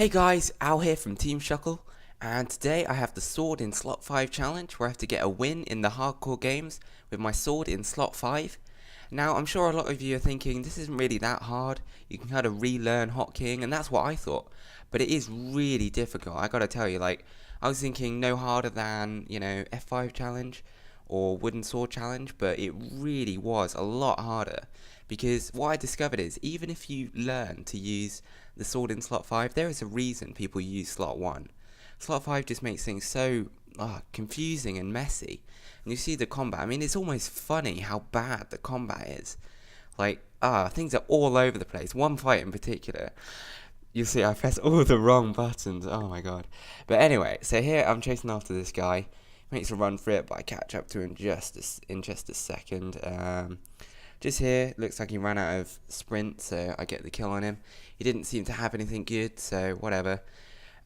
Hey guys, Al here from Team Shuckle, and today I have the Sword in Slot 5 challenge where I have to get a win in the hardcore games with my sword in Slot 5. Now, I'm sure a lot of you are thinking this isn't really that hard, you can kind of relearn hotkeying, and that's what I thought, but it is really difficult. I gotta tell you, I was thinking no harder than, F5 challenge or Wooden Sword challenge, but it really was a lot harder. Because what I discovered is, even if you learn to use the sword in slot 5, there is a reason people use slot 1. Slot 5 just makes things so confusing and messy. And you see the combat, I mean, it's almost funny how bad the combat is. Things are all over the place. One fight in particular, you see I press all the wrong buttons, oh my god. But anyway, so here I'm chasing after this guy. He makes a run for it, but I catch up to him in just a second. Just here, looks like he ran out of sprint, so I get the kill on him. He didn't seem to have anything good, so whatever.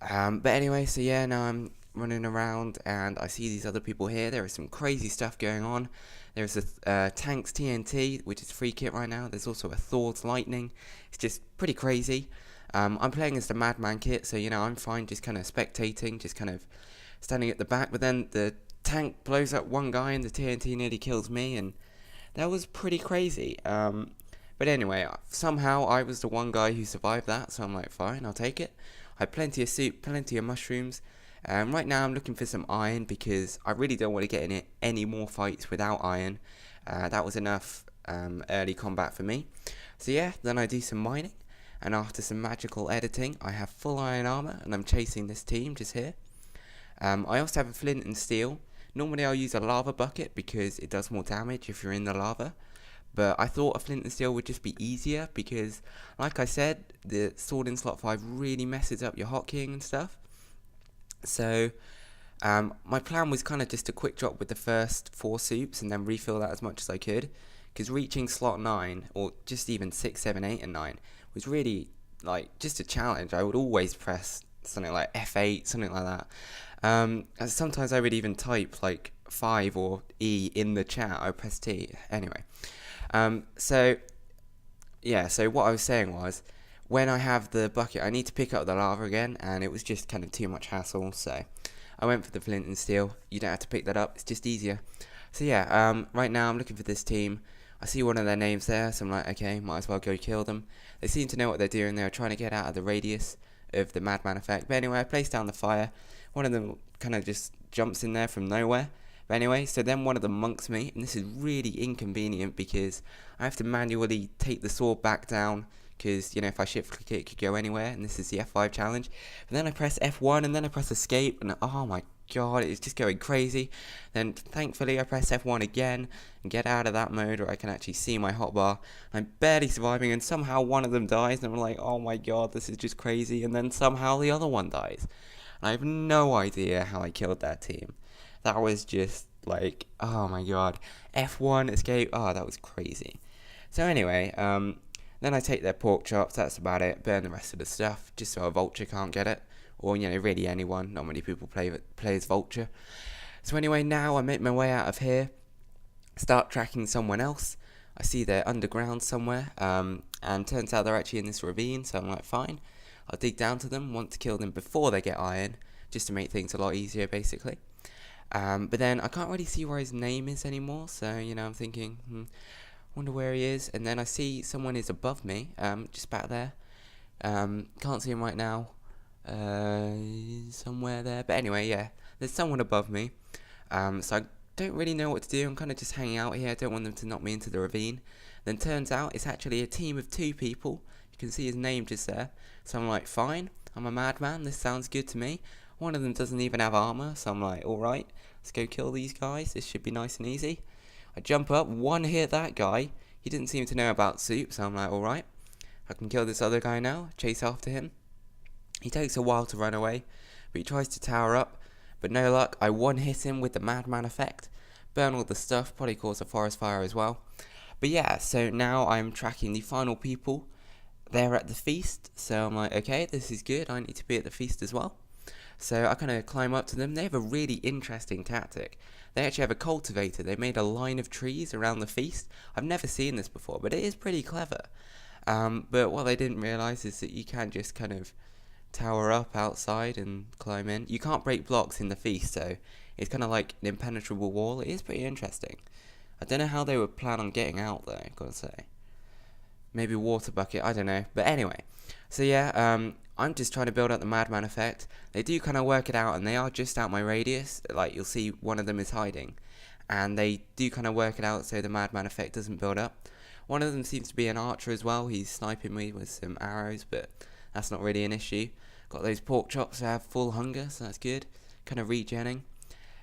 But anyway, so yeah, now I'm running around and I see these other people here. There is some crazy stuff going on. There's a Tank's TNT, which is free kit right now. There's also a Thor's Lightning. It's just pretty crazy. I'm playing as the Madman kit, so I'm fine just kind of spectating, just kind of standing at the back. But then the tank blows up one guy and the TNT nearly kills me, and that was pretty crazy. But anyway, somehow I was the one guy who survived that, so I'm like, fine, I'll take it. I had plenty of soup, plenty of mushrooms. Right now I'm looking for some iron because I really don't want to get in any more fights without iron. That was enough early combat for me. So yeah, then I do some mining, and after some magical editing, I have full iron armor, and I'm chasing this team just here. I also have a flint and steel. Normally I'll use a lava bucket because it does more damage if you're in the lava, but I thought a flint and steel would just be easier because, like I said, the sword in slot 5 really messes up your hotkeying and stuff. So my plan was kind of just a quick drop with the first 4 soups and then refill that as much as I could, because reaching slot 9 or just even 6, 7, 8 and 9 was really just a challenge. I would always press something like F8, something like that. Sometimes I would even type 5 or E in the chat. I would press T. Anyway, so what I was saying was, when I have the bucket, I need to pick up the lava again, and it was just kind of too much hassle. So I went for the flint and steel. You don't have to pick that up. It's just easier. So yeah, right now I'm looking for this team. I see one of their names there, so I'm like, okay, might as well go kill them. They seem to know what they're doing. They're trying to get out of the radius of the Madman effect. But anyway, I place down the fire. One of them kind of just jumps in there from nowhere. But anyway, so then one of them monks me, and this is really inconvenient because I have to manually take the sword back down because, if I shift click it could go anywhere, and this is the F5 challenge. But then I press F1 and then I press escape, and oh my god, it's just going crazy. Then thankfully I press F1 again and get out of that mode where I can actually see my hotbar. I'm barely surviving, and somehow one of them dies, and I'm like, oh my god, this is just crazy. And then somehow the other one dies. I have no idea how I killed that team. That was just oh my god. F1 escape, oh, that was crazy. So anyway, then I take their pork chops, that's about it. Burn the rest of the stuff, just so a vulture can't get it. Or, really anyone. Not many people play as vulture. So anyway, now I make my way out of here. Start tracking someone else. I see they're underground somewhere. And turns out they're actually in this ravine, so I'm like, fine. I'll dig down to them, want to kill them before they get iron, just to make things a lot easier, basically. But then I can't really see where his name is anymore, so, I'm thinking, wonder where he is. And then I see someone is above me, just back there. Can't see him right now. Somewhere there. But anyway, yeah, there's someone above me. So I don't really know what to do. I'm kind of just hanging out here. I don't want them to knock me into the ravine. Then turns out it's actually a team of 2 people. You can see his name just there. So I'm like, fine, I'm a madman, this sounds good to me. One of them doesn't even have armor, so I'm like, alright, let's go kill these guys, this should be nice and easy. I jump up, one hit that guy, he didn't seem to know about soup, so I'm like, alright, I can kill this other guy now, chase after him. He takes a while to run away, but he tries to tower up, but no luck, I one hit him with the madman effect, burn all the stuff, probably cause a forest fire as well. But yeah, so now I'm tracking the final people. They're at the feast, so I'm like, okay, this is good, I need to be at the feast as well. So I kind of climb up to them. They have a really interesting tactic. They actually have a cultivator. They made a line of trees around the feast. I've never seen this before, but it is pretty clever. But what they didn't realise is that you can just kind of tower up outside and climb in. You can't break blocks in the feast, so it's kind of like an impenetrable wall. It is pretty interesting. I don't know how they would plan on getting out though, gotta say. Maybe water bucket, I don't know. But anyway, so yeah, I'm just trying to build up the madman effect. They do kind of work it out, and they are just out my radius. Like, you'll see one of them is hiding. And they do kind of work it out so the madman effect doesn't build up. One of them seems to be an archer as well. He's sniping me with some arrows, but that's not really an issue. Got those pork chops to have full hunger, so that's good. Kind of regenning.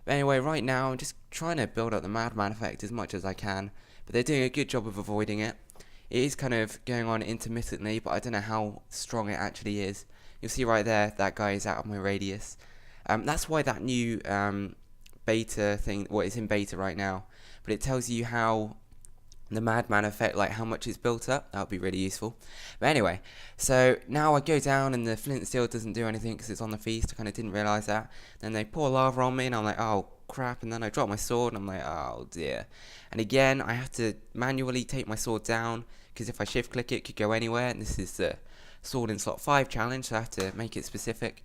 But anyway, right now I'm just trying to build up the madman effect as much as I can, but they're doing a good job of avoiding it. It is kind of going on intermittently, but I don't know how strong it actually is. You'll see right there, that guy is out of my radius. That's why that new beta thing, well, it's in beta right now, but it tells you how the madman effect, like how much it's built up. That would be really useful. But anyway, so now I go down and the flint steel doesn't do anything because it's on the feast. I kind of didn't realise that. Then they pour lava on me and I'm like, oh crap, and then I drop my sword and I'm like, oh dear. And again, I have to manually take my sword down because if I shift click it could go anywhere, and this is the sword in slot 5 challenge, so I have to make it specific.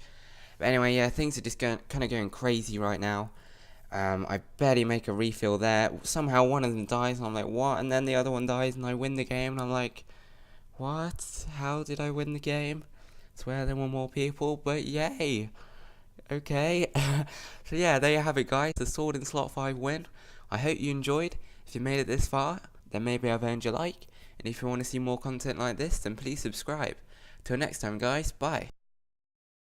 But anyway, yeah, things are just kind of going crazy right now. I barely make a refill there. Somehow one of them dies and I'm like, what? And then the other one dies and I win the game and I'm like, what? How did I win the game? Swear there were more people, but yay. Okay. So yeah, there you have it guys. The sword in slot 5 win. I hope you enjoyed. If you made it this far, then maybe I've earned your like. And if you want to see more content like this, then please subscribe. Till next time guys, bye.